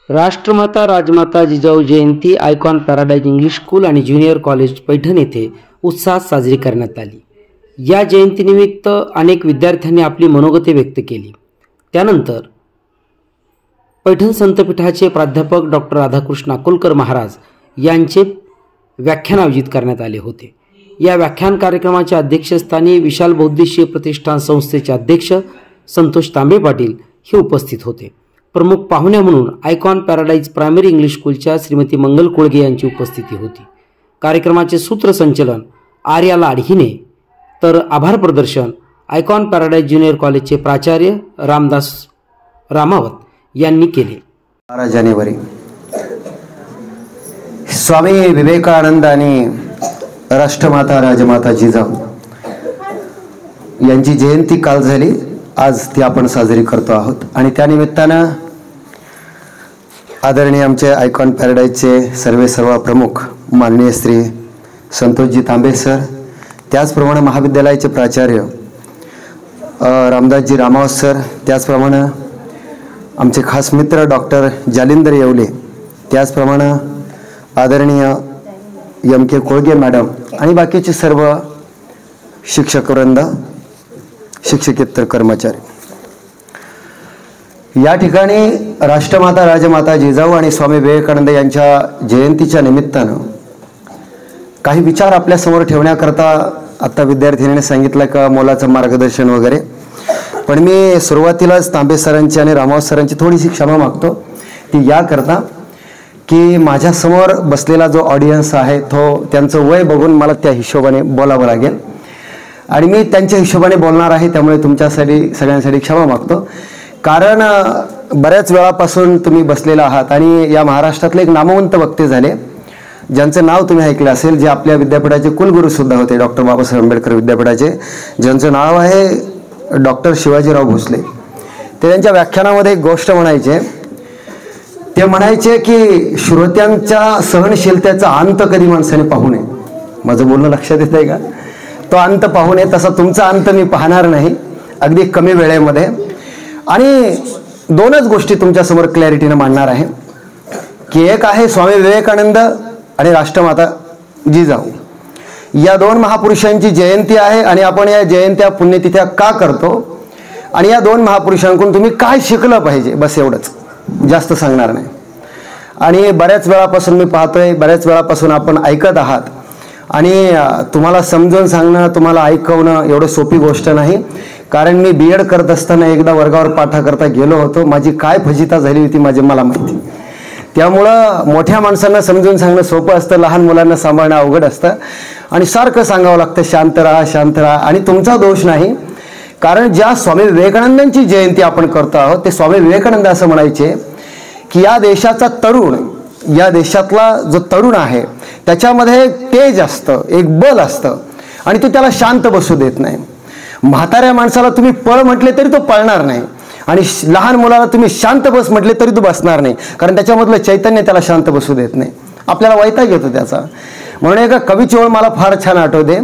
राष्ट्रमाता राजमाता जिजाऊ जयंती icon paradise English school आणि junior college Paithan येथे उत्साहात साजरी करण्यात आली। या जयंतीनिमित्त अनेक विद्यार्थ्यांनी आपली मनोगते व्यक्त केली। त्यानंतर पैठण संतपीठाचे प्राध्यापक डॉक्टर राधाकृष्ण अकोलकर महाराज यांचे व्याख्यान आयोजित करण्यात आले होते। या व्याख्यान कार्यक्रमाच्या अध्यक्षस्थानी विशाल बौद्धिशीय प्रतिष्ठान संस्थेचे अध्यक्ष संतोष तांबे पाटील हे उपस्थित होते। प्रमुख पाहुण्या म्हणून आयकॉन पॅराडाईज प्रायमरी इंग्लिश स्कूलच्या श्रीमती मंगल कोळगे यांची उपस्थिती होती। कार्यक्रमाचे सूत्रसंचलन आर्या लाडहिने तर आभार प्रदर्शन आयकॉन पॅराडाईज ज्युनियर कॉलेजचे प्राचार्य रामदास रामावत यांनी केले। 12 जानेवारी स्वामी विवेकानंद आणि राष्ट्रमाता राजमाता जिजाऊ यांची जयंती काल झाली, आज ती आपण साजरी करतो आहोत। आणि त्या निमित्तानं आदरणीय आमचे आयकॉन पॅराडाईजचे सर्व प्रमुख माननीय श्री संतोषजी तांबे सर, त्याचप्रमाणे महाविद्यालयाचे प्राचार्य रामदासजी रामावत सर, त्याचप्रमाणे आमचे खास मित्र डॉक्टर जालिंदर येवले, त्याचप्रमाणे आदरणीय एम.के. कोळगे मॅडम आणि बाकीचे सर्व शिक्षकवृंद, शिक्षकेतर कर्मचारी, या ठिकाणी राष्ट्रमाता राजमाता जिजाऊ आणि स्वामी विवेकानंद यांच्या जयंतीच्या निमित्तानं काही विचार आपल्या समोर ठेवण्याकरता आता विद्यार्थिनीने सांगितलं का मोलाचं मार्गदर्शन वगैरे, पण मी सुरुवातीलाच तांबे सरांची आणि रामावत सरांची थोडीशी क्षमा मागतो ती याकरता की माझ्यासमोर बसलेला जो ऑडियन्स आहे तो त्यांचं वय बघून मला त्या हिशोबाने बोलावं लागेल आणि मी त्यांच्या हिशोबाने बोलणार आहे। त्यामुळे तुमच्यासाठी सगळ्यांसाठी क्षमा मागतो, कारण बऱ्याच वेळापासून तुम्ही बसलेला आहात आणि या महाराष्ट्रातले एक नामवंत वक्ते झाले ज्यांचं नाव तुम्ही ऐकलं असेल, जे आपल्या विद्यापीठाचे कुलगुरू सुद्धा होते, डॉक्टर बाबासाहेब आंबेडकर विद्यापीठाचे, ज्यांचं नाव आहे डॉक्टर शिवाजीराव भोसले। ते त्यांच्या व्याख्यानामध्ये एक गोष्ट म्हणायचे, ते म्हणायचे की श्रोत्यांच्या सहनशीलतेचा अंत कधी माणसाने पाहू नये। माझं बोलणं लक्षात येत आहे का? तो अंत पाहू नये, तसा तुमचा अंत मी पाहणार नाही अगदी कमी वेळेमध्ये। आणि दोनच गोष्टी तुमच्यासमोर क्लॅरिटीने मांडणार आहे की एक आहे स्वामी विवेकानंद आणि राष्ट्रमाता जिजाऊ, या दोन महापुरुषांची जयंती आहे आणि आपण या जयंत्या पुण्यतिथ्या का करतो आणि या दोन महापुरुषांकडून तुम्ही काय शिकलं पाहिजे, बस एवढंच, जास्त सांगणार नाही। आणि बऱ्याच वेळापासून मी पाहतोय, बऱ्याच वेळापासून आपण ऐकत आहात आणि तुम्हाला समजून सांगणं, तुम्हाला ऐकवणं एवढं सोपी गोष्ट नाही, कारण मी बी एड करत असताना एकदा वर्गावर पाठाकरता गेलो होतो, माझी काय फजिता झाली होती मला माहिती। त्यामुळं मोठ्या माणसांना समजून सांगणं सोपं असतं, लहान मुलांना सांभाळणं अवघड असतं आणि सारखं सांगावं लागतं शांत राहा शांत राहा। आणि तुमचा दोष नाही, कारण ज्या स्वामी विवेकानंदांची जयंती आपण करतो आहोत ते स्वामी विवेकानंद असं म्हणायचे की या देशाचा तरुण, या देशातला जो तरुण आहे त्याच्यामध्ये एक तेज असतं, एक बल असतं आणि तो त्याला शांत बसू देत नाही। म्हाताऱ्या माणसाला तुम्ही पळ म्हटले तरी तो पळणार नाही आणि लहान मुलाला तुम्ही शांत बस म्हटले तरी तो बसणार नाही, कारण त्याच्यामधलं चैतन्य त्याला शांत बसू देत नाही, आपल्याला वैताग येतो त्याचा। म्हणून एका कवीची ओळ मला फार छान आठवते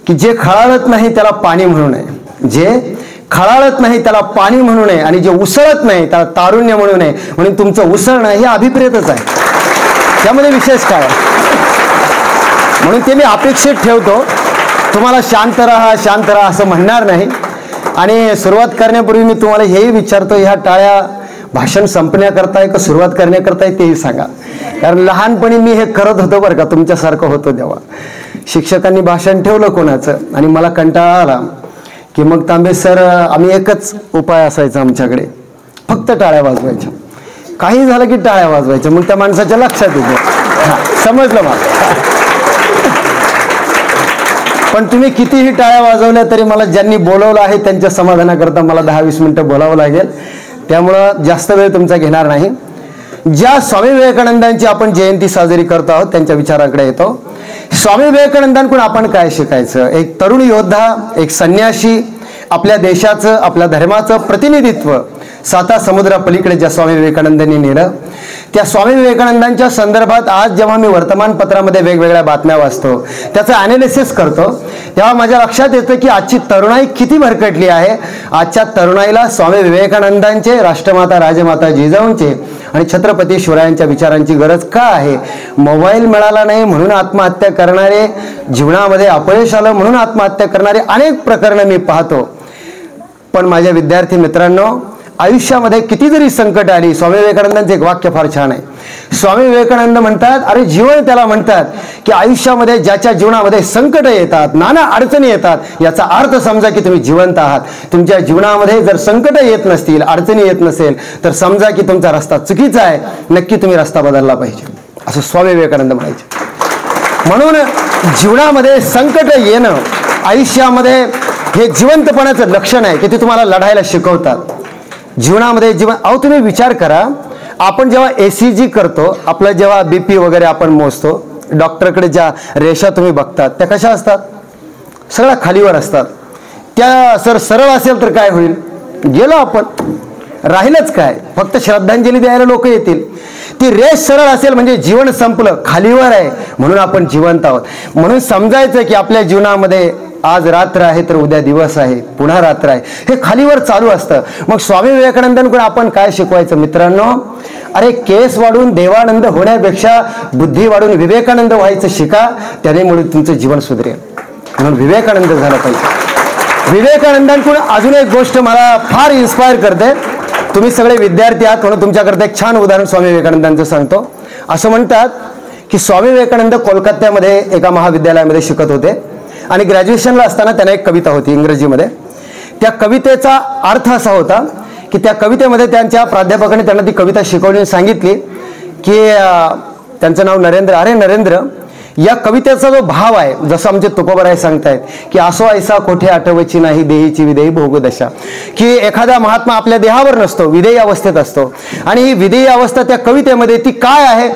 की जे खळाळत नाही त्याला पाणी म्हणू नये, जे खळाळत नाही त्याला पाणी म्हणू नये आणि जे उसळत नाही त्याला तारुण्य म्हणू नये। म्हणून तुमचं उसळणं हे अभिप्रेतच आहे, त्यामध्ये विशेष काय। म्हणून ते मी अपेक्षित ठेवतो, तुम्हाला शांत राहा असं म्हणणार नाही। आणि सुरुवात करण्यापूर्वी मी तुम्हाला हेही विचारतो, ह्या टाळ्या भाषण संपण्याकरता का सुरुवात करण्याकरता तेही सांगा, कारण लहानपणी मी हे करत होतो बरं का, तुमच्यासारखं होतं तेव्हा। शिक्षकांनी भाषण ठेवलं कोणाचं आणि मला कंटाळा आला की मग तांबे सर, आम्ही एकच उपाय असायचा आमच्याकडे, फक्त टाळ्या वाजवायच्या, काही झालं की टाळ्या वाजवायच्या, मग त्या माणसाच्या लक्षात येतं, समजलं मला। पण तुम्ही कितीही टाळ्या वाजवल्या तरी मला ज्यांनी बोलवलं आहे त्यांच्या समाधानाकरता मला 10-20 मिनिटं बोलावं लागेल, त्यामुळं जास्त वेळ तुमचा घेणार नाही। ज्या स्वामी विवेकानंदांची आपण जयंती साजरी करतो आहोत त्यांच्या विचाराकडे येतो। स्वामी विवेकानंदांकडून आपण काय शिकायचं? एक तरुण योद्धा, एक संन्यासी, आपल्या देशाचं, आपल्या धर्माचं प्रतिनिधित्व 7 समुद्रापलीकडे ज्या स्वामी विवेकानंदांनी नेलं, त्या स्वामी विवेकानंदांच्या संदर्भात आज जेव्हा मी वर्तमानपत्रामध्ये वेगवेगळ्या बातम्या वाचतो, त्याचं ॲनालिसिस करतो, तेव्हा माझ्या लक्षात येतं की आजची तरुणाई किती भरकटली आहे. आजच्या तरुणाईला स्वामी विवेकानंदांचे, राष्ट्रमाता राजमाता जिजाऊंचे आणि छत्रपती शिवरायांच्या विचारांची गरज का आहे. मोबाईल मिळाला नाही म्हणून आत्महत्या करणारे, जीवनामध्ये अपयश आलं म्हणून आत्महत्या करणारे अनेक प्रकरणं मी पाहतो. पण माझ्या विद्यार्थी मित्रांनो, आयुष्यामध्ये किती जरी संकट आली, स्वामी विवेकानंदांचं एक वाक्य फार छान आहे. स्वामी विवेकानंद म्हणतात, अरे जीवन त्याला म्हणतात की आयुष्यामध्ये ज्याच्या जीवनामध्ये संकट येतात, नाना अडचणी येतात, याचा अर्थ समजा की तुम्ही जिवंत आहात. तुमच्या जीवनामध्ये जर संकट येत नसतील, अडचणी येत नसेल, तर समजा की तुमचा रस्ता चुकीचा आहे. नक्की तुम्ही रस्ता बदलला पाहिजे, असं स्वामी विवेकानंद म्हणायचे. म्हणून जीवनामध्ये संकट येणं आयुष्यामध्ये हे जिवंतपणाचं लक्षण आहे की ते तुम्हाला लढायला शिकवतात. जीवनामध्ये अहो तुम्ही विचार करा, आपण जेव्हा ECG करतो, आपलं जेव्हा BP वगैरे आपण मोजतो, डॉक्टरकडे ज्या रेषा तुम्ही बघतात त्या कशा असतात, सगळ्या खालीवर असतात. त्या सरळ असेल तर काय होईल, गेलो आपण, राहिलंच काय, फक्त श्रद्धांजली द्यायला लोक येतील. ती रेष सरळ असेल म्हणजे जीवन संपलं, खालीवर आहे म्हणून आपण जिवंत आहोत. म्हणून समजायचं की आपल्या जीवनामध्ये आज रात्र आहे तर उद्या दिवस आहे, पुन्हा रात्र आहे, हे खालीवर चालू असतं. मग स्वामी विवेकानंदांकडून आपण काय शिकवायचं मित्रांनो, अरे केस वाढून देवानंद होण्यापेक्षा बुद्धी वाढून विवेकानंद व्हायचं शिका, त्यामुळे तुमचं जीवन सुधरेल. म्हणून विवेकानंद झालं पाहिजे. विवेकानंदांकडून अजून एक गोष्ट मला फार इन्स्पायर करते. तुम्ही सगळे विद्यार्थी आहात म्हणून तुमच्याकरता एक छान उदाहरण स्वामी विवेकानंदांचं सांगतो. असं म्हणतात की स्वामी विवेकानंद कोलकात्यामध्ये एका महाविद्यालयामध्ये शिकत होते आणि ग्रॅज्युएशनला असताना त्यांना एक कविता होती इंग्रजीमध्ये. त्या कवितेचा अर्थ असा होता की त्या कवितेमध्ये त्यांच्या प्राध्यापकाने त्यांना ती कविता शिकवली आणि सांगितली की त्यांचं नाव नरेंद्र, अरे नरेंद्र, या कवितेचा जो भाव आहे, जसं आमचे तुकोबराय सांगतायत की असो ऐसा कोठे आठवायची नाही देहीची विदेही भोगदशा, की एखादा महात्मा आपल्या देहावर नसतो, विदेही अवस्थेत असतो. आणि ही विदेही अवस्था त्या कवितेमध्ये ती काय आहे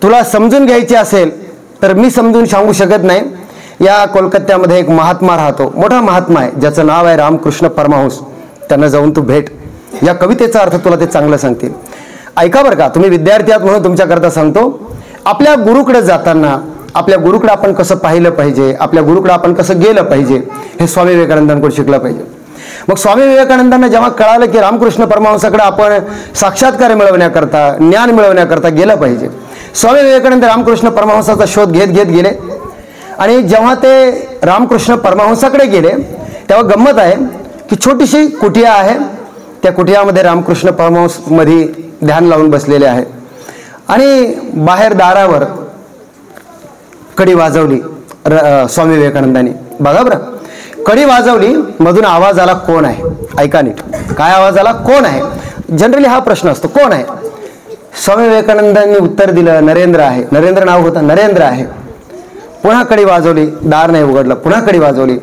तुला समजून घ्यायची असेल तर मी समजून सांगू शकत नाही. या कोलकात्यामध्ये एक महात्मा राहतो, मोठा महात्मा आहे, ज्याचं नाव आहे रामकृष्ण परमहंस. त्यांना जाऊन तू भेट, या कवितेचा अर्थ तुला ते चांगलं सांगतील. ऐका बरं का, तुम्ही विद्यार्थी आहात म्हणून तुमच्याकरता सांगतो. आपल्या गुरुकडे जाताना आपल्या गुरुकडे आपण कसं पाहिलं पाहिजे, आपल्या गुरुकडे आपण कसं गेलं पाहिजे, हे स्वामी विवेकानंदांकडून शिकलं पाहिजे. मग स्वामी विवेकानंदांना जेव्हा कळालं की रामकृष्ण परमहंसाकडे आपण साक्षात्कार मिळवण्याकरता, ज्ञान मिळवण्याकरता गेलं पाहिजे, स्वामी विवेकानंद रामकृष्ण परमहंसाचा शोध घेत घेत गेले. आणि जेव्हा ते रामकृष्ण परमहंसाकडे गेले तेव्हा गंमत आहे की छोटीशी कुटिया आहे, त्या कुटियामध्ये रामकृष्ण परमहंस मध्ये ध्यान लावून बसलेले आहे. आणि बाहेर दारावर कडी वाजवली स्वामी विवेकानंदांनी. बघा बरं, कडी वाजवली, मधून आवाज आला, कोण आहे? ऐका नीट, काय आवाज आला, कोण आहे? जनरली हा प्रश्न असतो, कोण आहे? स्वामी विवेकानंदांनी उत्तर दिलं, नरेंद्र आहे. नरेंद्र नाव होतं, नरेंद्र आहे. पुन्हा कडी वाजवली, दार नाही उघडलं, पुन्हा कडी वाजवली.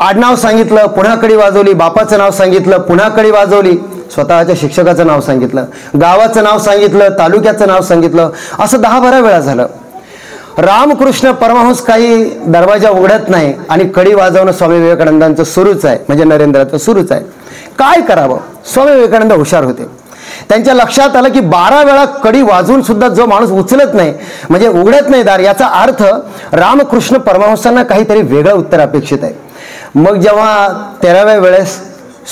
आडनाव सांगितलं, पुन्हा कडी वाजवली. बापाचं नाव सांगितलं, पुन्हा कडी वाजवली. स्वतःच्या शिक्षकाचं नाव सांगितलं, गावाचं नाव सांगितलं, तालुक्याचं नाव सांगितलं. असं 10-12 वेळा झालं. रामकृष्ण परमहंस काही दरवाजा उघडत नाही आणि कडी वाजवणं स्वामी विवेकानंदांचं सुरूच आहे, म्हणजे नरेंद्राचं सुरूच आहे. काय करावं? स्वामी विवेकानंद हुशार होते. त्यांच्या लक्षात आलं की 12 वेळा कडी वाजवून सुद्धा जो माणूस उचलत नाही, म्हणजे उघडत नाही दार, याचा अर्थ रामकृष्ण परमहंसांना काहीतरी वेगळं उत्तर अपेक्षित आहे. मग जेव्हा 13व्या वेळेस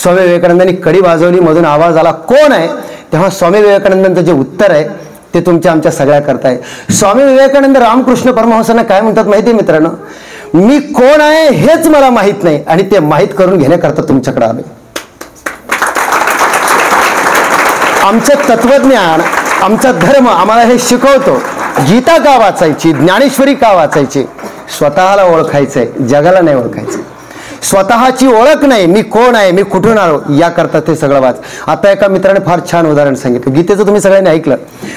स्वामी विवेकानंदांनी कडी वाजवली, मधून आवाज आला, कोण आहे? तेव्हा स्वामी विवेकानंदांचं जे उत्तर आहे ते तुमच्या आमच्या सगळ्या करताय. स्वामी विवेकानंद रामकृष्ण परमहंसांना काय म्हणतात माहिती आहे मित्रांनो? मी कोण आहे हेच मला माहित नाही आणि ते माहीत करून घेण्याकरता तुमच्याकडे आलोय. आमचं तत्वज्ञान, आमचा धर्म आम्हाला हे शिकवतो. गीता का वाचायची, ज्ञानेश्वरी का वाचायची? स्वतःला ओळखायचंय, जगाला नाही ओळखायचं. स्वतःची ओळख नाही, मी कोण आहे, मी कुठून आलो, याकरता ते सगळं वाच. आता एका मित्राने फार छान उदाहरण सांगितलं, गीतेचं तुम्ही सगळ्यांनी ऐकलं,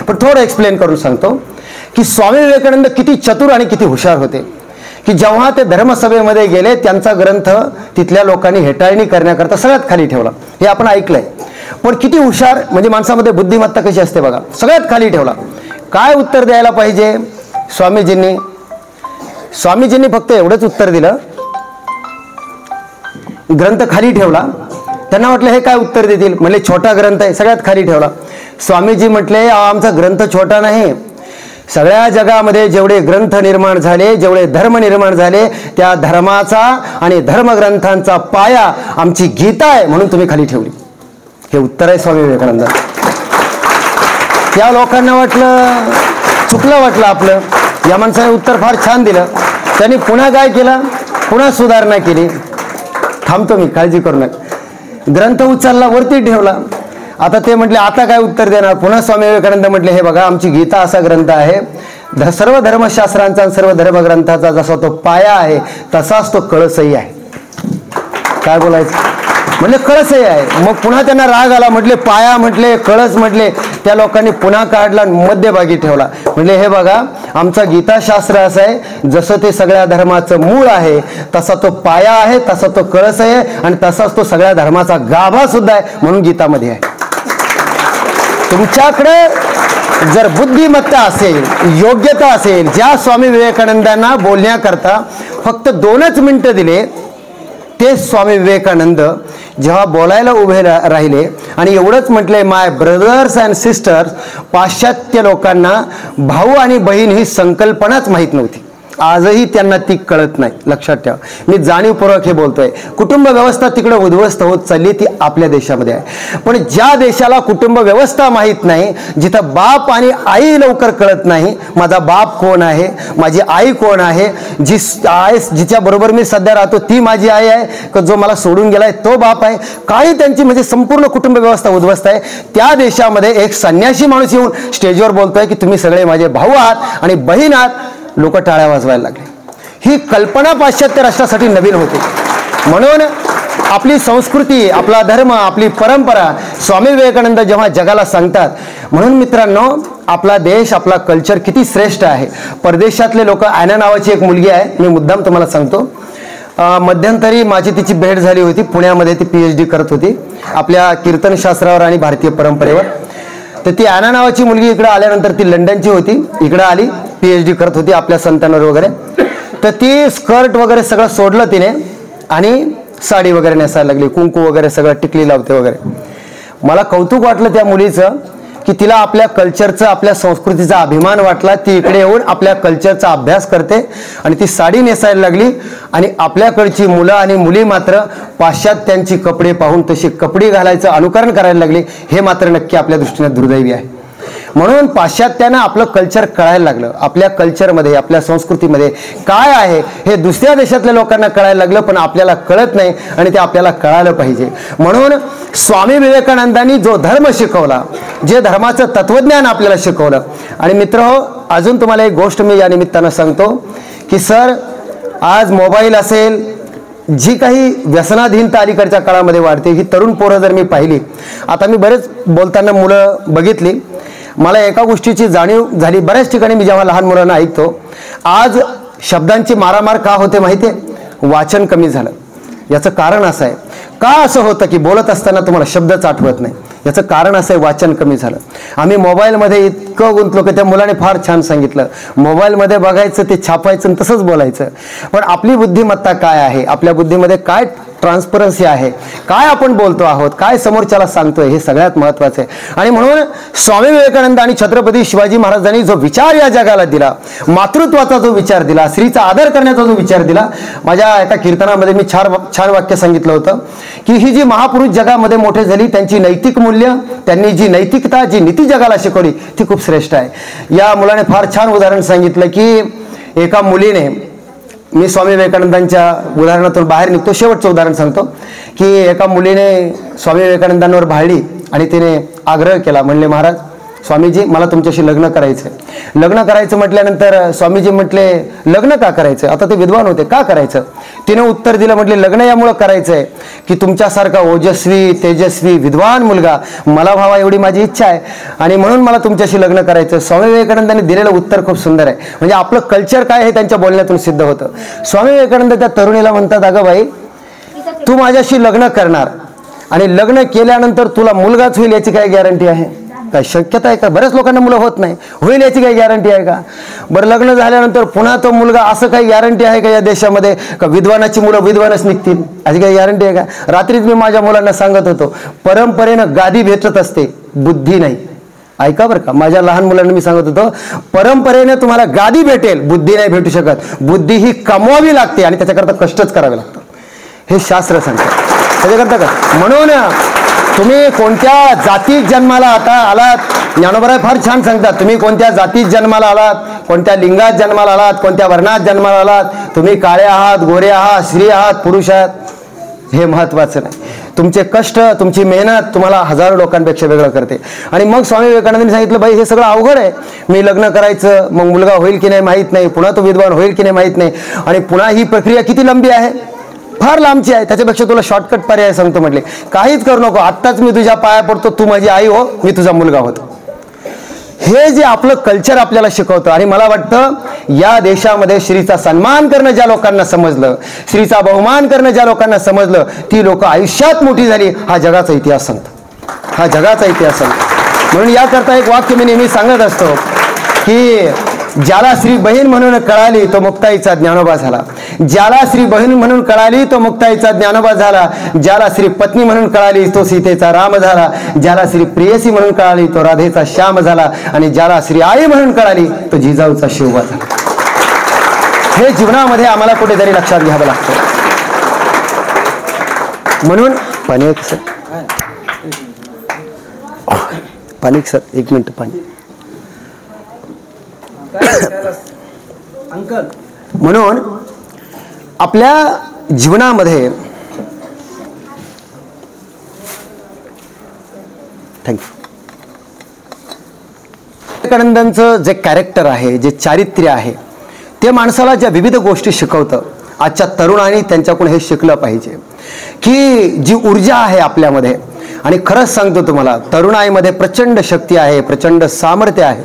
पण थोडं एक्सप्लेन करून सांगतो की स्वामी विवेकानंद किती चतुर आणि किती हुशार होते. की जेव्हा ते धर्मसभेमध्ये गेले, त्यांचा ग्रंथ तिथल्या लोकांनी हेटाळणी करण्याकरता सगळ्यात खाली ठेवला. हे आपण ऐकलंय. पण किती हुशार, म्हणजे माणसामध्ये बुद्धिमत्ता कशी असते बघा. सगळ्यात खाली ठेवला. काय उत्तर द्यायला पाहिजे? स्वामीजींनी फक्त एवढंच उत्तर दिलं, ग्रंथ खाली ठेवला. त्यांना वाटलं हे काय उत्तर देतील, म्हणजे छोटा ग्रंथ आहे, सगळ्यात खाली ठेवला. स्वामीजी म्हटले आमचा ग्रंथ छोटा नाही, सगळ्या जगामध्ये जेवढे ग्रंथ निर्माण झाले, जेवढे धर्म निर्माण झाले, त्या धर्माचा आणि धर्मग्रंथांचा पाया आमची गीता आहे, म्हणून तुम्ही खाली ठेवली. हे उत्तर आहे स्वामी विवेकानंद. त्या लोकांना वाटलं चुकलं वाटलं आपलं. या माणसाने उत्तर फार छान दिलं. त्यांनी पुन्हा काय केलं, पुन्हा सुधारणा केली. थांबतो मी, काळजी करू नका. ग्रंथ उचलला, वरती ठेवला. आता ते म्हटले आता काय उत्तर देणार. पुन्हा स्वामी विवेकानंद म्हटले हे बघा आमची गीता असा ग्रंथ आहे, सर्व धर्मशास्त्रांचा सर्व धर्मग्रंथाचा जसा तो पाया आहे तसाच तो कळसही आहे. काय बोलायचं, म्हटले कळसही आहे. मग पुन्हा त्यांना राग आला. म्हटले पाया म्हटले, कळस म्हटले. त्या लोकांनी पुन्हा काढला, मध्यभागी ठेवला. म्हटले हे बघा आमचा गीताशास्त्र असं आहे, जसं ते सगळ्या धर्माचं मूळ आहे तसा तो पाया आहे, तसा तो कळस आहे आणि तसाच तो सगळ्या धर्माचा गाभा सुद्धा आहे, म्हणून गीतामध्ये आहे. तुमच्याकडे जर बुद्धिमत्ता असेल, योग्यता असेल, ज्या स्वामी विवेकानंदांना बोलण्याकरता फक्त 2च मिनिटं दिले, ते स्वामी विवेकानंद जेव्हा बोलायला उभे राहिले आणि एवढंच म्हटलंय माय ब्रदर्स अँड सिस्टर्स, पाश्चात्य लोकांना भाऊ आणि बहीण ही संकल्पनाच माहीत नव्हती. आजही त्यांना ती कळत नाही. लक्षात ठेवा, मी जाणीवपूर्वक हे बोलतोय. कुटुंब व्यवस्था तिकडे उद्ध्वस्त होत चालली, ती आपल्या देशामध्ये आहे. पण ज्या देशाला कुटुंब व्यवस्था माहीत नाही, जिथं बाप आणि आई लवकर कळत नाही, माझा बाप कोण आहे, माझी आई कोण आहे, जी आहे जिच्या बरोबर मी सध्या राहतो ती माझी आई आहे का जो मला सोडून गेलाय तो बाप आहे, काही त्यांची म्हणजे संपूर्ण कुटुंब व्यवस्था उद्ध्वस्त आहे. त्या देशामध्ये एक संन्यासी माणूस येऊन स्टेजवर बोलतोय की तुम्ही सगळे माझे भाऊ आहात आणि बहीण आहात. लोक टाळ्या वाजवायला लागले. ही कल्पना पाश्चात्य राष्ट्रासाठी नवीन होती. म्हणून आपली संस्कृती, आपला धर्म, आपली परंपरा स्वामी विवेकानंद जेव्हा जगाला सांगतात, म्हणून मित्रांनो आपला देश, आपला कल्चर किती श्रेष्ठ आहे. परदेशातले लोक, ॲना नावाची एक मुलगी आहे, मी मुद्दाम तुम्हाला सांगतो. मध्यंतरी माझी तिची भेट झाली होती. पुण्यामध्ये ती PhD करत होती आपल्या कीर्तनशास्त्रावर आणि भारतीय परंपरेवर. तर ती ॲना नावाची मुलगी इकडे आल्यानंतर, ती लंडनची होती, इकडे आली, PhD करत होती आपल्या संतांवर वगैरे. तर ती स्कर्ट वगैरे सगळं सोडलं तिने आणि साडी वगैरे नेसायला लागली, कुंकू वगैरे सगळं टिकली लावते वगैरे. मला कौतुक वाटलं त्या मुलीचं की तिला आपल्या कल्चरचा, आपल्या संस्कृतीचा अभिमान वाटला. ती इकडे येऊन आपल्या कल्चरचा अभ्यास करते आणि ती साडी नेसायला लागली. आणि आपल्याकडची मुलं आणि मुली मात्र पाश्चात्यांची कपडे पाहून तशी कपडे घालायचं अनुकरण करायला लागली. हे मात्र नक्की आपल्या दृष्टीने दुर्दैवी आहे. म्हणून पाश्चात्यांना आपलं कल्चर कळायला लागलं. आपल्या कल्चरमध्ये, आपल्या संस्कृतीमध्ये काय आहे हे दुसऱ्या देशातल्या लोकांना कळायला लागलं, पण आपल्याला कळत नाही आणि ते आपल्याला कळालं पाहिजे. म्हणून स्वामी विवेकानंदांनी जो धर्म शिकवला, जे धर्माचं तत्वज्ञान आपल्याला शिकवलं. आणि मित्रहो, अजून तुम्हाला एक गोष्ट मी या निमित्तानं सांगतो की सर, आज मोबाईल असेल, जी काही व्यसनाधीनता अलीकडच्या काळामध्ये वाढते, ही तरुण पोरं जर मी पाहिली, आता मी बरेच बोलताना मुलं बघितली, मला एका गोष्टीची जाणीव झाली. बऱ्याच ठिकाणी मी जेव्हा लहान मुलांना ऐकतो, आज शब्दांची मारामार का होते माहिती आहे? वाचन कमी झालं. याचं कारण असं आहे, का असं होतं की बोलत असताना तुम्हाला शब्दच आठवत नाही? याचं कारण असं आहे, वाचन कमी झालं. आम्ही मोबाईलमध्ये इतकं गुंतलो की त्या मुलाने फार छान सांगितलं, मोबाईलमध्ये बघायचं, ते छापायचं आणि तसंच बोलायचं. पण आपली बुद्धिमत्ता काय आहे, आपल्या बुद्धीमध्ये काय ट्रान्सपरन्सी आहे, काय आपण बोलतो आहोत, काय समोरच्याला सांगतोय, हे सगळ्यात महत्त्वाचं आहे. आणि म्हणून स्वामी विवेकानंद आणि छत्रपती शिवाजी महाराजांनी जो विचार या जगाला दिला, मातृत्वाचा जो विचार दिला, स्त्रीचा आदर करण्याचा जो विचार दिला, माझ्या एका कीर्तनामध्ये मी छान वाक्य सांगितलं होतं की ही जी महापुरुष जगामध्ये मोठे झाली, त्यांची नैतिक मूल्य, त्यांनी जी नैतिकता, जी नीती जगाला शिकवली, ती खूप श्रेष्ठ आहे. या मुलाने फार छान उदाहरण सांगितलं की एका मुलीने, मी स्वामी विवेकानंदांच्या उदाहरणातून बाहेर निघतो, शेवटचं उदाहरण सांगतो की एका मुलीने स्वामी विवेकानंदांवर भाळली आणि तिने आग्रह केला, म्हणले महाराज स्वामीजी मला तुमच्याशी लग्न करायचं आहे. लग्न करायचं म्हटल्यानंतर स्वामीजी म्हटले लग्न का करायचं? आता ते विद्वान होते, का करायचं? तिने उत्तर दिलं, म्हटले लग्न यामुळं करायचं आहे की तुमच्यासारखा ओजस्वी, तेजस्वी, विद्वान मुलगा मला व्हावा एवढी माझी इच्छा आहे आणि म्हणून मला तुमच्याशी लग्न करायचं. स्वामी विवेकानंदांनी दिलेलं उत्तर खूप सुंदर आहे. म्हणजे आपलं कल्चर काय हे त्यांच्या बोलण्यातून सिद्ध होतं. स्वामी विवेकानंद त्या तरुणीला म्हणतात, अगं बाई तू माझ्याशी लग्न करणार आणि लग्न केल्यानंतर तुला मुलगाच होईल याची काय गॅरंटी आहे? काय शक्यता आहे का? बऱ्याच लोकांना मुलं होत नाही, होईल याची काही गॅरंटी आहे का? बरं लग्न झाल्यानंतर पुन्हा तो मुलगा, असं काही गॅरंटी आहे का या देशामध्ये का विद्वानाची मुलं विद्वानच निघतील? अशी काही गॅरंटी आहे का? रात्रीच मी माझ्या मुलांना सांगत होतो, परंपरेनं गादी भेटत असते, बुद्धी नाही. ऐका बरं का, माझ्या लहान मुलांना मी सांगत होतो, परंपरेने तुम्हाला गादी भेटेल, बुद्धी नाही भेटू शकत. बुद्धी ही कमवावी लागते आणि त्याच्याकरता कष्टच करावे लागतात, हे शास्त्र सांगतं. त्याच्याकरता का म्हणून तुम्ही कोणत्या जातीत जन्माला आलात, ज्ञानोबराय फार छान सांगतात, तुम्ही कोणत्या जातीत जन्माला आलात, कोणत्या लिंगात जन्माला आलात, कोणत्या वर्णात जन्माला आलात, तुम्ही काळे आहात, गोरे आहात, स्त्री आहात, पुरुष आहात, हे महत्त्वाचं नाही. तुमचे कष्ट, तुमची मेहनत तुम्हाला हजारो लोकांपेक्षा वेगळं करते. आणि मग स्वामी विवेकानंदांनी सांगितलं, बाई हे सगळं अवघड आहे, मी लग्न करायचं, मग मुलगा होईल की नाही माहीत नाही, पुन्हा तो विद्वान होईल की नाही माहीत नाही, आणि पुन्हा ही प्रक्रिया किती लंबी आहे, फार लांबची आहे, त्याच्यापेक्षा तुला शॉर्टकट पर्याय सांगतो. म्हटले काहीच करू नको, आत्ताच मी तुझ्या पाया पडतो, तू माझी आई हो, मी तुझा मुलगा होतो. हे जे आपलं कल्चर आपल्याला शिकवतं. आणि मला वाटतं या देशामध्ये स्त्रीचा सन्मान करणं ज्या लोकांना समजलं, स्त्रीचा बहुमान करणं ज्या लोकांना समजलं, ती लोक आयुष्यात मोठी झाली. हा जगाचा इतिहास सांगतो, हा जगाचा इतिहास सांगतो. म्हणून याकरता एक वाक्य मी नेहमी सांगत असतो की ज्याला स्त्री बहीण म्हणून कळाली तो मुक्ताईचा ज्ञानोबा झाला, ज्याला स्त्री बहीण म्हणून कळाली तो मुक्ताईचा ज्ञानोबा झाला, ज्याला स्त्री पत्नी म्हणून कळाली तो सीतेचा राम झाला, ज्याला स्त्री प्रेयसी म्हणून कळाली तो राधेचा श्याम झाला, आणि ज्याला स्त्री आई म्हणून कळाली तो जिजाऊचा शिवबा झाला. हे जीवनामध्ये आम्हाला कुठेतरी लक्षात घ्यावं लागतं. म्हणून पाणी सर, पाणी सर, एक मिनिट पाणी. म्हणून आपल्या जीवनामध्ये विवेकानंदांचं जे कॅरेक्टर आहे, जे चारित्र्य आहे, ते माणसाला ज्या विविध गोष्टी शिकवतं. आजच्या तरुणांनी त्यांच्याकडून हे शिकलं पाहिजे की जी ऊर्जा आहे आपल्यामध्ये, आणि खरंच सांगतो तुम्हाला, तरुणाईमध्ये प्रचंड शक्ती आहे, प्रचंड सामर्थ्य आहे.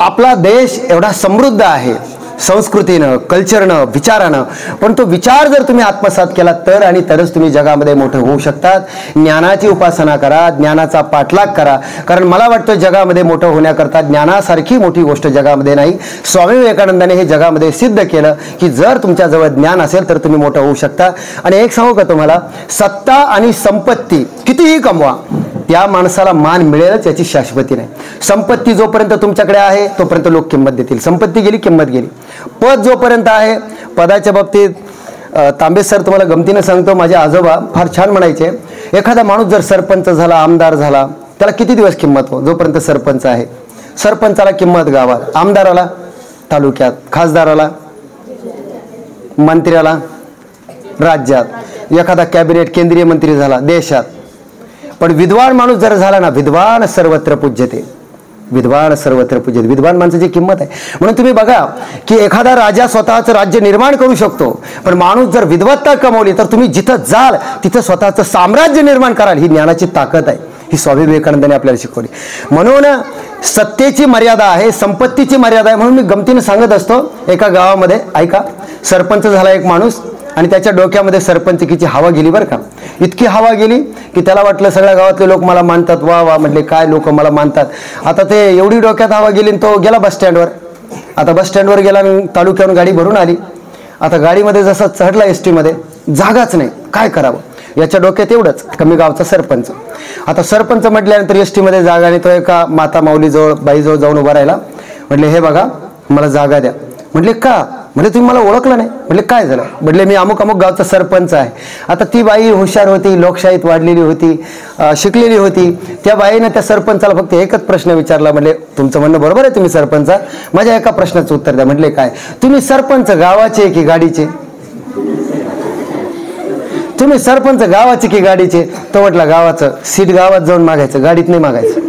आपला देश एवढा समृद्ध आहे संस्कृतीनं, कल्चरनं, विचारानं, पण तो विचार जर तुम्ही आत्मसात केला तर आणि तरच तुम्ही जगामध्ये मोठं होऊ शकतात. ज्ञानाची उपासना करा, ज्ञानाचा पाठलाग करा, कारण मला वाटतं जगामध्ये मोठं होण्याकरता ज्ञानासारखी मोठी गोष्ट जगामध्ये नाही. स्वामी विवेकानंदाने हे जगामध्ये सिद्ध केलं की जर तुमच्याजवळ ज्ञान असेल तर तुम्ही मोठं होऊ शकता. आणि एक सांगू का तुम्हाला, सत्ता आणि संपत्ती कितीही कमवा, त्या माणसाला मान मिळेलच याची शाश्वती नाही. संपत्ती जोपर्यंत तुमच्याकडे आहे तोपर्यंत लोक किंमत देतील, संपत्ती गेली किंमत गेली. पद जोपर्यंत आहे, पदाच्या बाबतीत तांबे सर तुम्हाला गमतीनं सांगतो, माझे आजोबा फार छान म्हणायचे, एखादा माणूस जर सरपंच झाला, आमदार झाला, त्याला किती दिवस किंमत हो, जोपर्यंत सरपंच आहे. सरपंचाला किंमत गावात, आमदाराला तालुक्यात, खासदाराला, मंत्र्याला राज्यात, एखादा कॅबिनेट केंद्रीय मंत्री झाला देशात. पण विद्वान माणूस जर झाला ना, विद्वान सर्वत्र पूज्यते, विद्वान सर्वत्र पूज्यते, विद्वान माणसाची किंमत आहे. म्हणून तुम्ही बघा की एखादा राजा स्वतःचं राज्य निर्माण करू शकतो, पण माणूस जर विद्वत्ता कमवली तर तुम्ही जिथं जाल तिथं स्वतःचं साम्राज्य निर्माण कराल. ही ज्ञानाची ताकद आहे, ही स्वामी विवेकानंदांनी आपल्याला शिकवली. म्हणून सत्तेची मर्यादा आहे, संपत्तीची मर्यादा आहे. म्हणून मी गमतीनं सांगत असतो, एका गावामध्ये ऐका, सरपंच झाला एक माणूस आणि त्याच्या डोक्यामध्ये सरपंचकीची हवा गेली बरं का. इतकी हवा गेली की त्याला वाटलं सगळ्या गावातले लोक मला मानतात, वा वा, म्हटले काय लोक मला मानतात. आता ते एवढी डोक्यात हवा गेली, तो गेला बस स्टँडवर. आता बस स्टँडवर गेला, तालुक्यावरून गाडी भरून आली. आता गाडीमध्ये जसं चढला एस टीमध्ये, जागाच नाही, काय करावं, याच्या डोक्यात एवढंच, कमी गावचा सरपंच. आता सरपंच म्हटल्यानंतर एस टीमध्ये जागा नाही. तो एका माता माऊलीजवळ, बाईजवळ जाऊन उभा राहिला. म्हटले हे बघा मला जागा द्या. म्हटले का? म्हणजे तुम्ही मला ओळखलं नाही. म्हटले काय झालं? म्हटले मी अमुक अमुक गावचा सरपंच आहे. आता ती बाई हुशार होती, लोकशाहीत वाढलेली होती, शिकलेली होती. त्या बाईने त्या सरपंचाला फक्त एकच प्रश्न विचारला. म्हटले तुमचं म्हणणं बरोबर आहे, तुम्ही सरपंच, माझ्या एका प्रश्नाचं उत्तर द्या. म्हटले काय? तुम्ही सरपंच गावाचे की गाडीचे? तुम्ही सरपंच गावाचे की गाडीचे? तो म्हटला गावाचं. सीट गावात जाऊन मागायचं, गाडीत नाही मागायचं.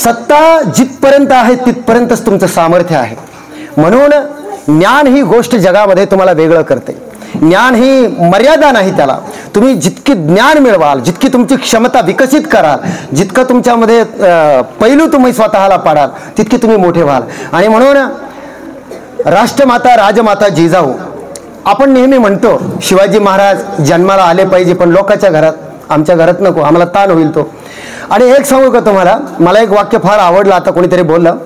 सत्ता जिथपर्यंत आहे तिथपर्यंतच तुमचं सामर्थ्य आहे. म्हणून ज्ञान ही गोष्ट जगामध्ये तुम्हाला वेगळं करते. ज्ञान ही मर्यादा नाही त्याला. तुम्ही जितकी ज्ञान मिळवाल, जितकी तुमची क्षमता विकसित कराल, जितकं तुमच्यामध्ये पैलू तुम्ही स्वतःला पाडाल, तितकी तुम्ही मोठे व्हाल. आणि म्हणून राष्ट्रमाता राजमाता जिजाऊ, आपण नेहमी म्हणतो शिवाजी महाराज जन्माला आले पाहिजे, पण लोकांच्या घरात, आमच्या घरात नको, आम्हाला ताण होईल तो. आणि एक सांगू का तुम्हाला, मला एक वाक्य फार आवडलं, आता कोणीतरी बोललं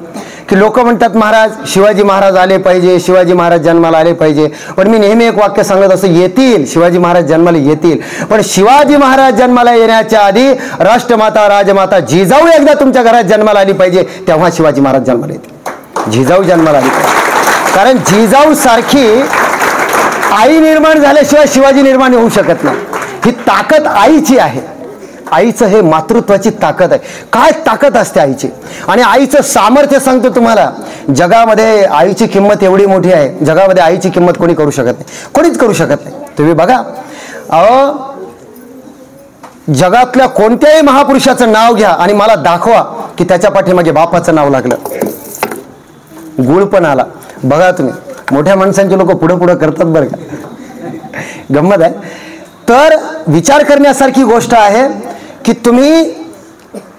की लोक म्हणतात महाराज शिवाजी महाराज आले पाहिजे, शिवाजी महाराज जन्माला आले पाहिजे. पण मी नेहमी एक वाक्य सांगत असं, येतील शिवाजी महाराज जन्माला येतील, पण शिवाजी महाराज जन्माला येण्याच्या आधी राष्ट्रमाता राजमाता जिजाऊ एकदा तुमच्या घरात जन्माला आली पाहिजे, तेव्हा शिवाजी महाराज जन्माला येतील. जिजाऊ जन्माला आली पाहिजे, कारण जिजाऊ सारखी आई निर्माण झाल्याशिवाय शिवाजी निर्माण होऊ शकत नाही. ही ताकद आईची आहे. आईचं हे मातृत्वाची ताकद आहे. काय ताकद असते आईची, आणि आईचं सामर्थ्य सांगतो तुम्हाला. जगामध्ये आईची किंमत एवढी मोठी आहे, जगामध्ये आईची किंमत कोणी करू शकत नाही, कोणीच करू शकत नाही. तुम्ही बघा, अहो जगातल्या कोणत्याही महापुरुषाचं नाव घ्या आणि मला दाखवा की त्याच्या पाठीमागे बापाचं नाव लागलं. गुळ पण आला. बघा तुम्ही, मोठ्या माणसांचे लोक पुढं पुढं करतात बरं का, गंमत आहे. तर विचार करण्यासारखी गोष्ट आहे की तुम्ही,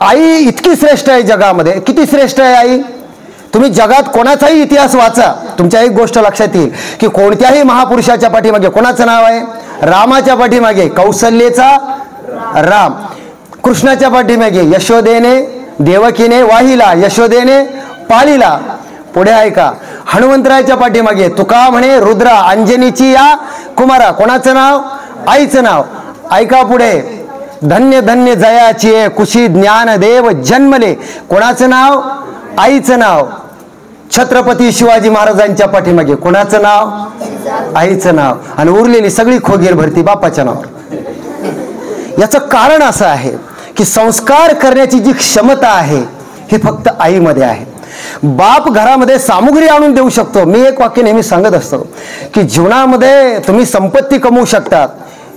आई इतकी श्रेष्ठ आहे जगामध्ये. किती श्रेष्ठ आहे आई. तुम्ही जगात कोणाचाही इतिहास वाचा, तुमच्या एक गोष्ट लक्षात येईल की कोणत्याही महापुरुषाच्या पाठीमागे कोणाचं नाव आहे. रामाच्या पाठीमागे कौशल्येचा राम, कृष्णाच्या पाठीमागे यशोदेने देवकीने वाहिला, यशोदेने पाळीला. पुढे ऐका, हनुमंतरायाच्या पाठीमागे तुका म्हणे रुद्रा, अंजनीची या कुमारा, कोणाचं नाव. आईचं नाव. ऐका पुढे, धन्य धन्य जयाची कुशी ज्ञानदेव जन्मले, कोणाचं नाव. आईचं नाव. छत्रपती शिवाजी महाराजांच्या पाठीमागे कोणाचं नाव. आईचं नाव. आणि उरलेली सगळी खोगीर भरती बापाच्या नाव. याचं कारण असं आहे की संस्कार करण्याची जी क्षमता आहे ही फक्त आईमध्ये आहे. बाप घरामध्ये सामुग्री आणून देऊ शकतो. मी एक वाक्य नेहमी सांगत असतो की जीवनामध्ये तुम्ही संपत्ती कमवू शकतात,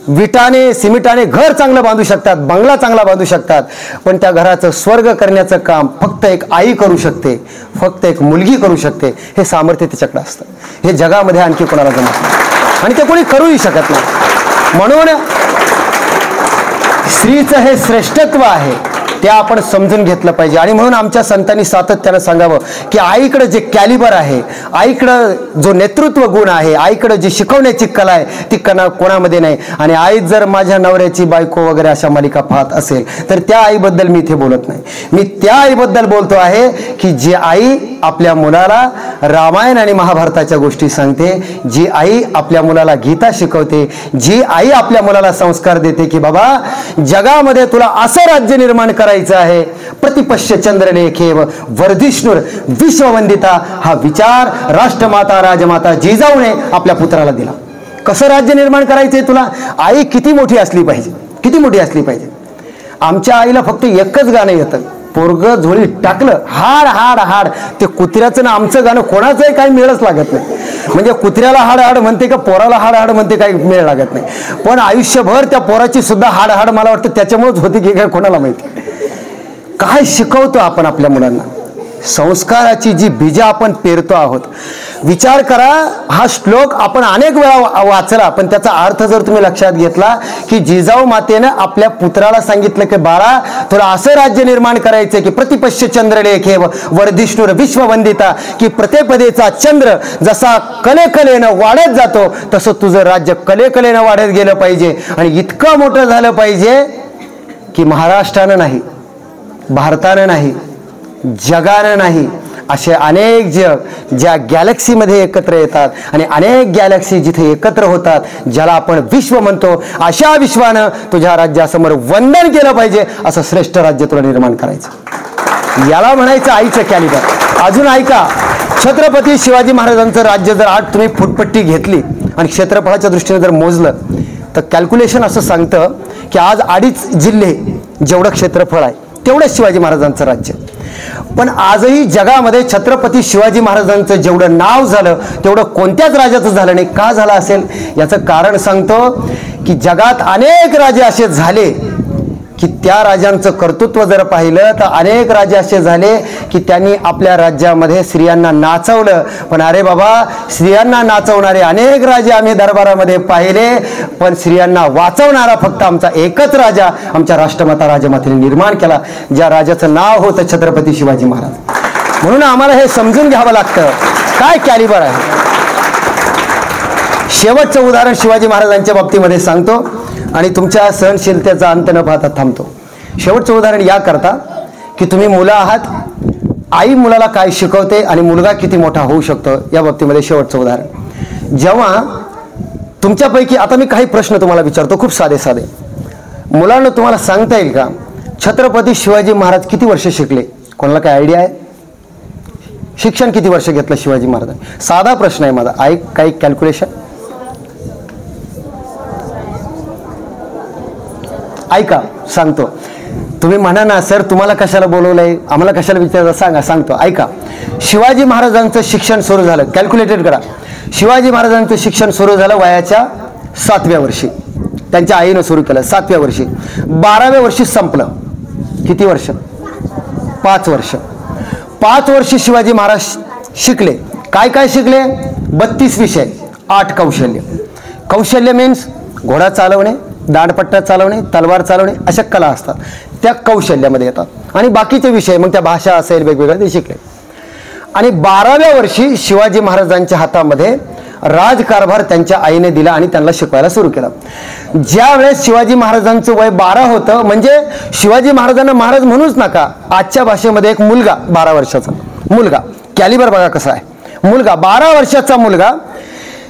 विटाने सिमिटाने घर चांगलं बांधू शकतात, बंगला चांगला बांधू शकतात, पण त्या घराचं स्वर्ग करण्याचं काम फक्त एक आई करू शकते, फक्त एक मुलगी करू शकते. हे सामर्थ्य तिच्याकडे असतं. हे जगामध्ये आणखी कोणाला जमत नाही आणि ते कोणी करूही शकत नाही. म्हणून स्त्रीचं हे श्रेष्ठत्व आहे, ते आपण समजून घेतलं पाहिजे. आणि म्हणून आमच्या संतांनी सातत्यानं सांगावं की आईकडे जे कॅलिबर आहे, आईकडं जो नेतृत्व गुण आहे, आईकडे जी शिकवण्याची कला आहे, ती कोणामध्ये नाही. आणि आई जर माझ्या नवऱ्याची बायको वगैरे अशा मालिका पाहत असेल तर त्या आईबद्दल मी इथे बोलत नाही. मी त्या आईबद्दल बोलतो आहे की जी आई आपल्या मुलाला रामायण आणि महाभारताच्या गोष्टी सांगते, जी आई आपल्या मुलाला गीता शिकवते, जी आई आपल्या मुलाला संस्कार देते की बाबा जगामध्ये तुला असं राज्य निर्माण करायचं आहे, प्रतिपश्य चंद्रलेखेव वर्धिष्णुर विश्ववंदिता. हा विचार राष्ट्रमाता राजमाता जिजाऊने आपल्या पुत्राला दिला. कसं राज्य निर्माण करायचंय तुला. आई किती मोठी असली पाहिजे, किती मोठी असली पाहिजे. आमच्या आईला फक्त एकच गाणं येतं, पोरग झोळी टाकलं हाड हाड हाड. ते कुत्र्याचं ना आमचं गाणं कोणाचंही काही मेळच लागत नाही. म्हणजे कुत्र्याला हाड हाड म्हणते का पोराला हाड हाड म्हणते काही मेळ लागत नाही. पण आयुष्यभर त्या पोराची सुद्धा हाड हाड मला वाटतं त्याच्यामुळेच होती की काय कोणाला माहिती. काय शिकवतो आपण आपल्या मुलांना. संस्काराची जी बीजा आपण पेरतो आहोत. विचार करा, हा श्लोक आपण अनेक वेळा वाचला, पण त्याचा अर्थ जर तुम्ही लक्षात घेतला की जिजाऊ मातेनं आपल्या पुत्राला सांगितलं की बाळा तुला असं राज्य निर्माण करायचं की प्रतिपश्य चंद्रलेखेव वर्धिष्णुर विश्ववंदिता, की प्रत्येपदेचा चंद्र जसा कलेकलेनं वाढत जातो तसं तुझं राज्य कलेकलेनं वाढत गेलं पाहिजे. आणि इतकं मोठं झालं पाहिजे की महाराष्ट्रानं नाही, भारतानं नाही, जगानं नाही, असे अनेक जग ज्या गॅलेक्सीमध्ये एकत्र येतात आणि अनेक गॅलेक्सी जिथे एकत्र होतात, ज्याला आपण विश्व म्हणतो, अशा विश्वानं तुझ्या राज्यासमोर वंदन केलं पाहिजे. असं श्रेष्ठ राज्य तुला निर्माण करायचं. याला म्हणायचं आईचं कॅलिबर. अजून ऐका, छत्रपती शिवाजी महाराजांचं राज्य जर आज तुम्ही फुटपट्टी घेतली आणि क्षेत्रफळाच्या दृष्टीने जर मोजलं तर कॅल्क्युलेशन असं सांगतं की आज 2.5 जिल्हे जेवढं क्षेत्रफळ आहे तेवढं शिवाजी महाराजांचं राज्य. पण आजही जगामध्ये छत्रपती शिवाजी महाराजांचं जेवढं नाव झालं तेवढं कोणत्याच राजाचं झालं नाही. का झालं असेल याचं कारण सांगतो की जगात अनेक राजे असे झाले की त्या राजांचं कर्तृत्व जर पाहिलं तर अनेक राजे असे झाले की त्यांनी आपल्या राज्यामध्ये स्त्रियांना नाचवलं. पण अरे बाबा, स्त्रियांना नाचवणारे अनेक राजे आम्ही दरबारामध्ये पाहिले, पण स्त्रियांना वाचवणारा फक्त आमचा एकच राजा आमच्या राष्ट्रमाता राजमातेने निर्माण केला, ज्या राजाचं नाव होतं छत्रपती शिवाजी महाराज. म्हणून आम्हाला हे समजून घ्यावं लागतं काय कॅलिबर आहे. शेवटचं उदाहरण शिवाजी महाराजांच्या बाबतीमध्ये सांगतो आणि तुमच्या सहनशीलतेचा अंत न पाहता थांबतो. शेवटचं उदाहरण या करता की तुम्ही मुलं आहात, आई मुलाला काय शिकवते आणि मुलगा किती मोठा होऊ शकतो या बाबतीमध्ये शेवटचं उदाहरण. जेव्हा तुमच्यापैकी, आता मी काही प्रश्न तुम्हाला विचारतो खूप साधे साधे. मुलांना तुम्हाला सांगता येईल का छत्रपती शिवाजी महाराज किती वर्ष शिकले? कोणाला काय आयडिया आहे? शिक्षण किती वर्ष घेतलं शिवाजी महाराजांनी? साधा प्रश्न आहे माझा. काही कॅल्क्युलेशन? ऐका सांगतो. तुम्ही म्हणा ना सर तुम्हाला कशाला बोलवलंय, आम्हाला कशाला विचारायचं, सांगतो ऐका. शिवाजी महाराजांचं शिक्षण सुरू झालं, कॅल्क्युलेटेड करा. शिवाजी महाराजांचं शिक्षण सुरू झालं वयाच्या 7व्या वर्षी. त्यांच्या आईनं सुरू केलं 7व्या वर्षी. 12व्या वर्षी संपलं. किती वर्ष? 5 वर्ष. 5 वर्ष शिवाजी महाराज शिकले. काय काय शिकले? 32 विषय, 8 कौशल्य. कौशल्य मीन्स घोडा चालवणे, दांडपट्टा चालवणे, तलवार चालवणे, अशा कला असतात त्या कौशल्यामध्ये येतात. आणि बाकीचे विषय मग त्या भाषा असेल वेगवेगळ्या ते शिकले. आणि 12व्या वर्षी शिवाजी महाराजांच्या हातामध्ये राजकारभार त्यांच्या आईने दिला आणि त्यांना शिकवायला सुरू केलं. ज्या वेळेस शिवाजी महाराजांचं वय 12 होतं, म्हणजे शिवाजी महाराजांना महाराज म्हणूच नका, आजच्या भाषेमध्ये एक मुलगा 12 वर्षाचा मुलगा, कॅलिबर बघा कसा आहे, मुलगा 12 वर्षाचा मुलगा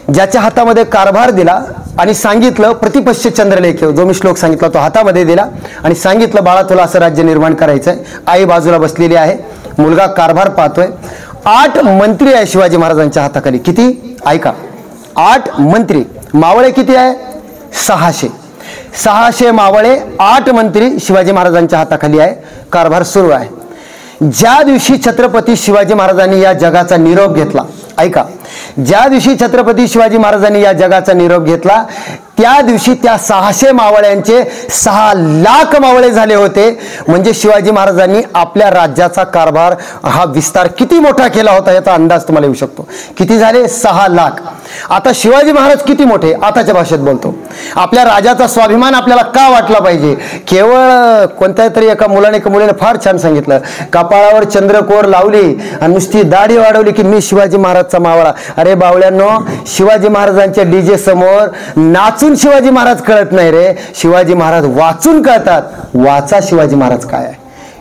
ज्याच्या हातामध्ये कारभार दिला आणि सांगितलं प्रतिपश्य चंद्रलेख, जो मी श्लोक सांगितला तो हातामध्ये दिला आणि सांगितलं बाळा तुला असं राज्य निर्माण करायचंय. आई बाजूला बसलेली आहे, मुलगा कारभार पाहतोय. 8 मंत्री आहे शिवाजी महाराजांच्या हाताखाली. किती? ऐका, 8 मंत्री. मावळे किती आहे? 600 मावळे, 8 मंत्री शिवाजी महाराजांच्या हाताखाली आहे. कारभार सुरू आहे. ज्या दिवशी छत्रपती शिवाजी महाराजांनी या जगाचा निरोप घेतला, ऐका, ज्या दिवशी छत्रपती शिवाजी महाराजांनी या जगाचा निरोप घेतला त्या दिवशी त्या 600 मावळ्यांचे 6 लाख मावळे झाले होते. म्हणजे शिवाजी महाराजांनी आपल्या राज्याचा कारभार हा विस्तार किती मोठा केला होता याचा अंदाज तुम्हाला येऊ शकतो. किती झाले? 6 लाख. आता शिवाजी महाराज किती मोठे? आताच्या भाषेत बोलतो. आपल्या राजाचा स्वाभिमान आपल्याला का वाटला पाहिजे? केवळ कोणत्या तरी एका मुलीने फार छान सांगितलं, कपाळावर चंद्रकोर लावली आणि नुसती दाढी वाढवली की मी शिवाजी महाराजचा मावळा. अरे बावळ्यांनो, शिवाजी महाराजांच्या डीजे समोर नाचून शिवाजी महाराज कळत नाही रे, शिवाजी महाराज वाचून कळतात. वाचा शिवाजी महाराज काय आहे.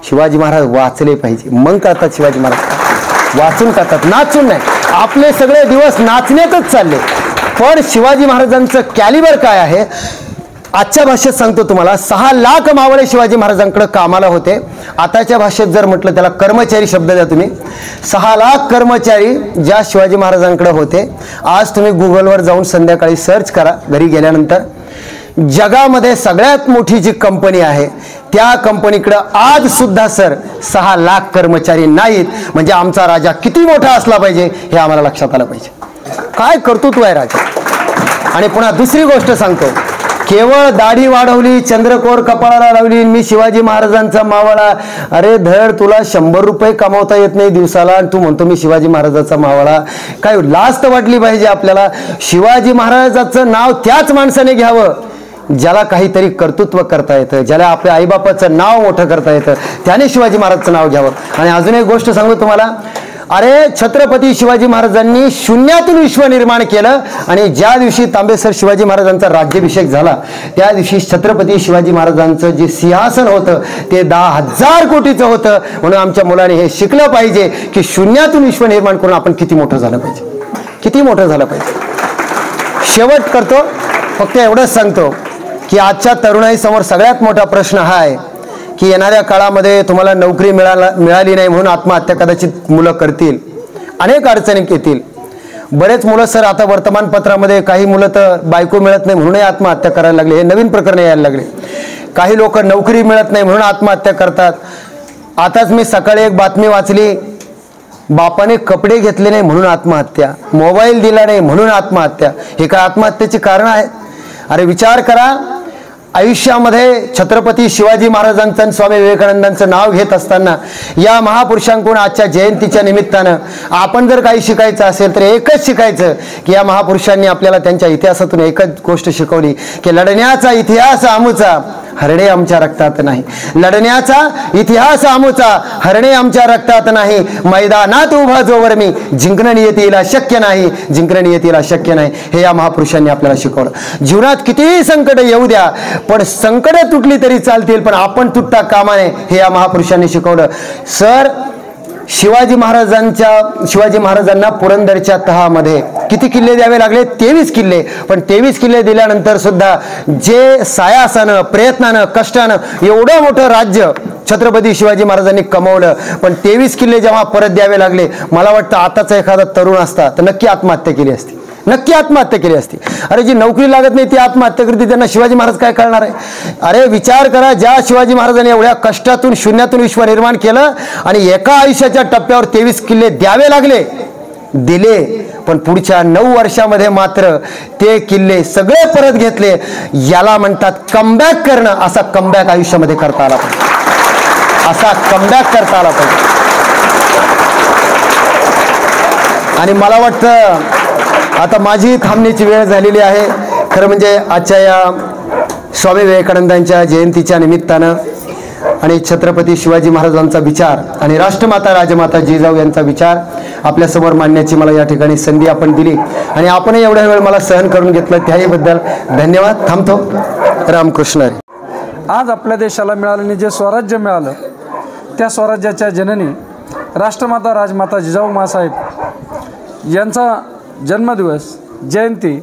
शिवाजी महाराज वाचले पाहिजे मग कळतात शिवाजी महाराज काय. वाचून कळतात, नाचून नाही. आपले सगळे दिवस नाचण्यातच चालले. पण शिवाजी महाराजांचं कॅलिबर काय आहे आजच्या भाषेत सांगतो तुम्हाला. 6 लाख मावळे शिवाजी महाराजांकडे कामाला होते. आताच्या भाषेत जर म्हटलं त्याला कर्मचारी शब्द द्या तुम्ही. 6 लाख कर्मचारी ज्या शिवाजी महाराजांकडे होते. आज तुम्ही गुगलवर जाऊन संध्याकाळी सर्च करा घरी गेल्यानंतर. जगामध्ये सगळ्यात मोठी जी कंपनी आहे त्या कंपनीकडे आज सुद्धा सर 6 लाख कर्मचारी नाहीत. म्हणजे आमचा राजा किती मोठा असला पाहिजे हे आम्हाला लक्षात आलं पाहिजे. काय कर्तृत्व आहे राजा. आणि पुन्हा दुसरी गोष्ट सांगतो, केवळ दाढी वाढवली, चंद्रकोर कपाळाला लावली, मी शिवाजी महाराजांचा मावळा. अरे धड, तुला 100 रुपये कमावता येत नाही दिवसाला आणि तू म्हणतो मी शिवाजी महाराजाचा मावळा. काय लाज तर वाटली पाहिजे आपल्याला. शिवाजी महाराजाचं नाव त्याच माणसाने घ्यावं ज्याला काहीतरी कर्तृत्व करता येतं, ज्याला आपल्या आईबापाचं नाव मोठं करता येतं, त्याने शिवाजी महाराजचं नाव घ्यावं. आणि अजून एक गोष्ट सांगू तुम्हाला, अरे छत्रपती शिवाजी महाराजांनी शून्यातून विश्व निर्माण केलं. आणि ज्या दिवशी तांबेसर शिवाजी महाराजांचा राज्याभिषेक झाला त्या दिवशी छत्रपती शिवाजी महाराजांचं जे सिंहासन होतं ते 10,000 कोटीचं होतं. म्हणून आमच्या मुलाने हे शिकलं पाहिजे की शून्यातून विश्व निर्माण करून आपण किती मोठं झालं पाहिजे, किती मोठं झालं पाहिजे. शेवट करतो, फक्त एवढंच सांगतो की आजच्या तरुणाईसमोर सगळ्यात मोठा प्रश्न हा आहे की येणाऱ्या काळामध्ये तुम्हाला नोकरी मिळाली नाही म्हणून आत्महत्या कदाचित मुलं करतील, अनेक अडचणी येतील. बरेच मुलं सर आता वर्तमानपत्रामध्ये काही मुलं तर बायको मिळत नाही म्हणूनही आत्महत्या करायला लागले. हे नवीन प्रकरण यायला लागले. काही लोक नोकरी मिळत नाही म्हणून आत्महत्या करतात. आताच मी सकाळी एक बातमी वाचली, बापाने कपडे घेतले नाही म्हणून आत्महत्या, मोबाईल दिला नाही म्हणून आत्महत्या. हे काय आत्महत्येची कारण आहे? अरे विचार करा, आयुष्यामध्ये छत्रपती शिवाजी महाराजांचं आणि स्वामी विवेकानंदांचं नाव घेत असताना या महापुरुषांकडून आजच्या जयंतीच्या निमित्तानं आपण जर काही शिकायचं असेल तर एकच शिकायचं की या महापुरुषांनी आपल्याला त्यांच्या इतिहासातून एकच गोष्ट शिकवली की लढण्याचा इतिहास आमचा, हरणे आमच्या रक्तात नाही. लढण्याचा इतिहास आमचा, हरणे आमच्या रक्तात नाही. मैदानात उभा जोवर मी, जिंकणं नियतीला शक्य नाही, जिंकणं नियतीला शक्य नाही. हे या महापुरुषांनी आपल्याला शिकवलं. जीवनात कितीही संकट येऊ द्या पण संकट तुटली तरी चालतील पण आपण तुटता कामा नये, हे या महापुरुषांनी शिकवलं. सर शिवाजी महाराजांना पुरंदरच्या तहामध्ये किती किल्ले द्यावे लागले? 23 किल्ले. पण 23 किल्ले दिल्यानंतर सुद्धा जे सायासानं, प्रयत्नानं, कष्टानं एवढं मोठं राज्य छत्रपती शिवाजी महाराजांनी कमवलं, पण 23 किल्ले जेव्हा परत द्यावे लागले, मला वाटतं आताचा एखादा तरुण असता तर नक्की आत्महत्या केली असती, नक्की आत्महत्या केली असती. अरे जी नोकरी लागत नाही ती आत्महत्या करते, त्यांना शिवाजी महाराज काय करणार आहे? अरे विचार करा, ज्या शिवाजी महाराजांनी एवढ्या कष्टातून शून्यातून विश्व निर्माण केलं आणि एका आयुष्याच्या टप्प्यावर 23 किल्ले द्यावे लागले, दिले, पण पुढच्या 9 वर्षामध्ये मात्र ते किल्ले सगळे परत घेतले. याला म्हणतात कमबॅक करणं. असा कमबॅक आयुष्यामध्ये करता आला पाहिजे, असा कमबॅक करता आला पाहिजे. आणि मला वाटतं आता माझी थांबण्याची वेळ झालेली आहे. खरं म्हणजे आजच्या या स्वामी विवेकानंदांच्या जयंतीच्या निमित्तानं आणि छत्रपती शिवाजी महाराजांचा विचार आणि राष्ट्रमाता राजमाता जिजाऊ यांचा विचार आपल्यासमोर मांडण्याची मला या ठिकाणी संधी आपण दिली आणि आपणही एवढ्या वेळ मला सहन करून घेतलं, त्याहीबद्दल धन्यवाद. थांबतो. रामकृष्ण हरी. आज आपल्या देशाला मिळालेले जे स्वराज्य मिळालं, त्या स्वराज्याच्या जननी राष्ट्रमाता राजमाता जिजाऊ माँसाहेब यांचा जन्मदिवस, जयंती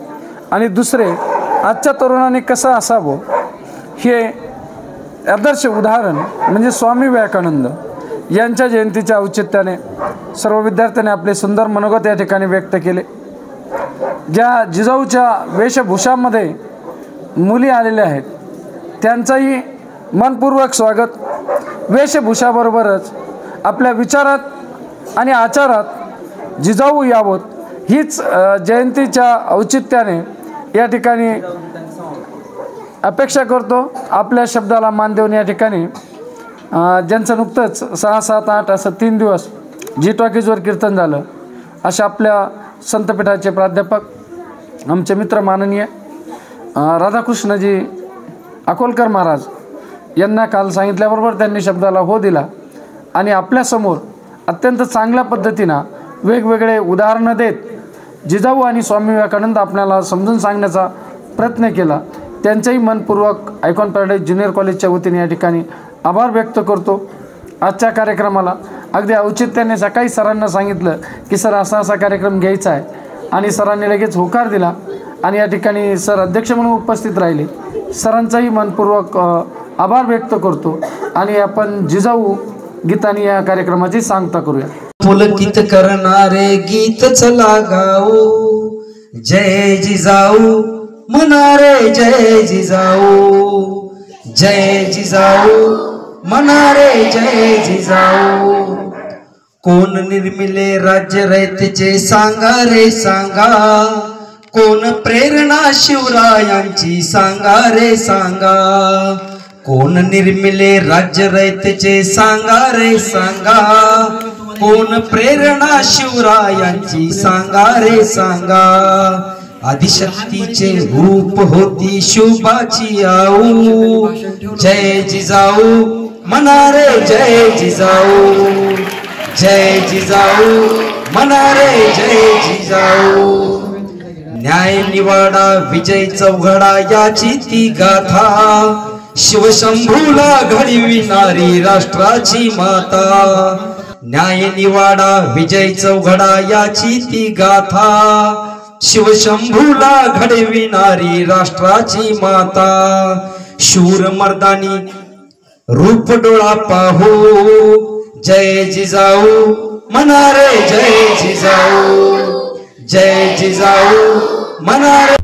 आणि दुसरे आजच्या तरुणांनी कसं असावं हे आदर्श उदाहरण म्हणजे स्वामी विवेकानंद यांच्या जयंतीच्या औचित्याने सर्व विद्यार्थ्यांनी आपले सुंदर मनोगत या ठिकाणी व्यक्त केले. ज्या जिजाऊच्या वेशभूषामध्ये मुली आलेल्या आहेत त्यांचंही मनपूर्वक स्वागत. वेशभूषाबरोबरच आपल्या विचारात आणि आचारात जिजाऊ यावत हीच जयंतीच्या औचित्याने या ठिकाणी अपेक्षा करतो. आपल्या शब्दाला मान देऊन या ठिकाणी ज्यांचं नुकतंच 6, 7, 8 असं 3 दिवस जी टॉकीजवर कीर्तन झालं, अशा आपल्या संतपीठाचे प्राध्यापक आमचे मित्र माननीय राधाकृष्णजी अकोलकर महाराज यांना काल सांगितल्याबरोबर त्यांनी शब्दाला हो दिला आणि आपल्यासमोर अत्यंत चांगल्या पद्धतीनं वेगवेगळे उदाहरणं देत जिजाऊ आणि स्वामी विवेकानंद आपल्याला समजून सांगण्याचा प्रयत्न केला. त्यांच्याही मनपूर्वक आयकॉन पॅराडाईज ज्युनियर कॉलेजच्या वतीने या ठिकाणी आभार व्यक्त करतो. आजच्या कार्यक्रमाला अगदी औचित्याने सकाळी सरांना सांगितलं की सर असा असा कार्यक्रम घ्यायचा आहे आणि सरांनी लगेच होकार दिला आणि या ठिकाणी सर अध्यक्ष म्हणून उपस्थित राहिले. सरांचाही मनपूर्वक आभार व्यक्त करतो आणि आपण जिजाऊ गीताने या कार्यक्रमाची सांगता करूया. पुलकित करणारे गीत चला गाऊ, जय जिजाऊ मनारे जय जिजाऊ, जय जिजाऊ मनारे जय जिजाऊ. कोण निर्मिले राज्य रयतेचे सांगा रे सांगा, कोण प्रेरणा शिवरायांची सांगा रे सांगा. कोण निर्मिले राज्य रयतेचे सांगा रे सांगा, कोण प्रेरणा शिवरायांची सांगा रे सांगा. आदिशक्तीचे रूप होती शोभाची आऊ, जय जिजाऊ मनारे जय जिजाऊ, जय जिजाऊ मनारे जय जिजाऊ. न्याय निवाडा विजय चौघडा याची ती गाथा, शिवशंभूला घडविणारी राष्ट्राची माता. न्याय निवाडा विजय चौघडा याची ती गाथा, शिवशंभूला घडविणारी राष्ट्राची माता. शूर मर्दानी रूप डोळा पाहू, जय जिजाऊ मनारे जय जिजाऊ, जय जिजाऊ मनारे.